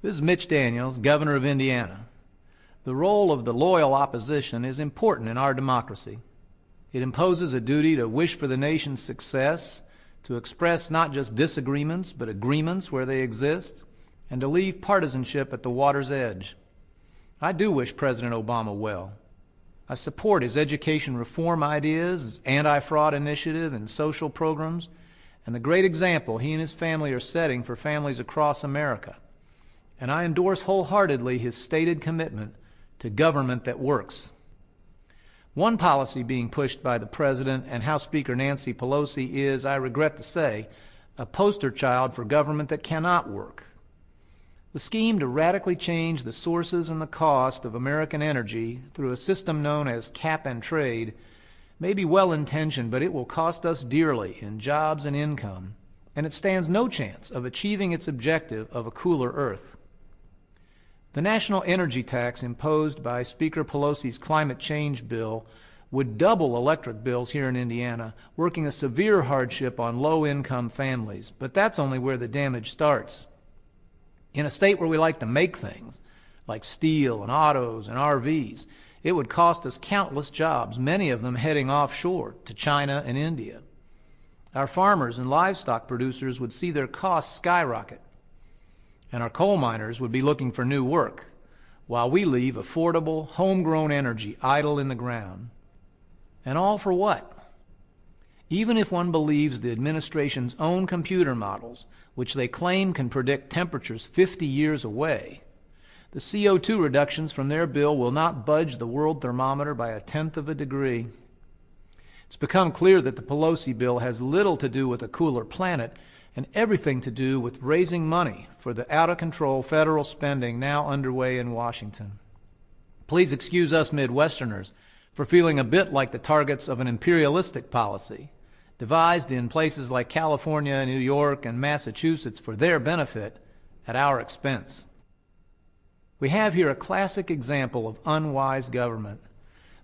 This is Mitch Daniels, Governor of Indiana. The role of the loyal opposition is important in our democracy. It imposes a duty to wish for the nation's success, to express not just disagreements but agreements where they exist, and to leave partisanship at the water's edge. I do wish President Obama well. I support his education reform ideas, his anti-fraud initiative and social programs, and the great example he and his family are setting for families across America. And I endorse wholeheartedly his stated commitment to government that works. One policy being pushed by the President and House Speaker Nancy Pelosi is, I regret to say, a poster child for government that cannot work. The scheme to radically change the sources and the cost of American energy through a system known as cap and trade may be well-intentioned, but it will cost us dearly in jobs and income, and it stands no chance of achieving its objective of a cooler Earth. The national energy tax imposed by Speaker Pelosi's climate change bill would double electric bills here in Indiana, working a severe hardship on low-income families. But that's only where the damage starts. In a state where we like to make things, like steel and autos and RVs, it would cost us countless jobs, many of them heading offshore to China and India. Our farmers and livestock producers would see their costs skyrocket, and our coal miners would be looking for new work, while we leave affordable, homegrown energy idle in the ground. And all for what? Even if one believes the administration's own computer models, which they claim can predict temperatures 50 years away, the CO2 reductions from their bill will not budge the world thermometer by 1/10 of a degree. It's become clear that the Pelosi bill has little to do with a cooler planet and everything to do with raising money for the out-of-control federal spending now underway in Washington. Please excuse us Midwesterners for feeling a bit like the targets of an imperialistic policy, devised in places like California, New York, and Massachusetts for their benefit at our expense. We have here a classic example of unwise government.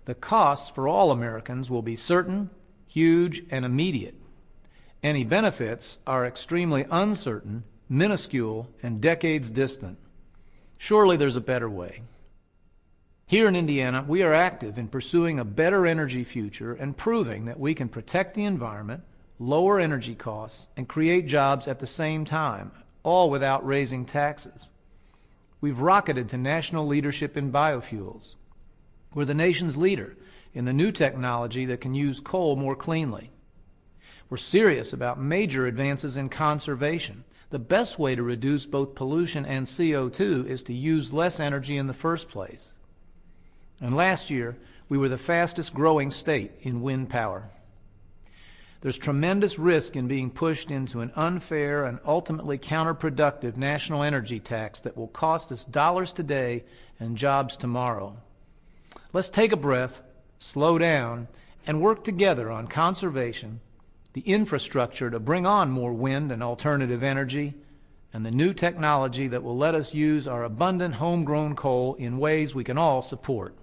The costs for all Americans will be certain, huge, and immediate. Any benefits are extremely uncertain, minuscule, and decades distant. Surely there's a better way. Here in Indiana, we are active in pursuing a better energy future and proving that we can protect the environment, lower energy costs, and create jobs at the same time, all without raising taxes. We've rocketed to national leadership in biofuels. We're the nation's leader in the new technology that can use coal more cleanly. We're serious about major advances in conservation. The best way to reduce both pollution and CO2 is to use less energy in the first place. And last year, we were the fastest growing state in wind power. There's tremendous risk in being pushed into an unfair and ultimately counterproductive national energy tax that will cost us dollars today and jobs tomorrow. Let's take a breath, slow down, and work together on conservation, the infrastructure to bring on more wind and alternative energy, and the new technology that will let us use our abundant homegrown coal in ways we can all support.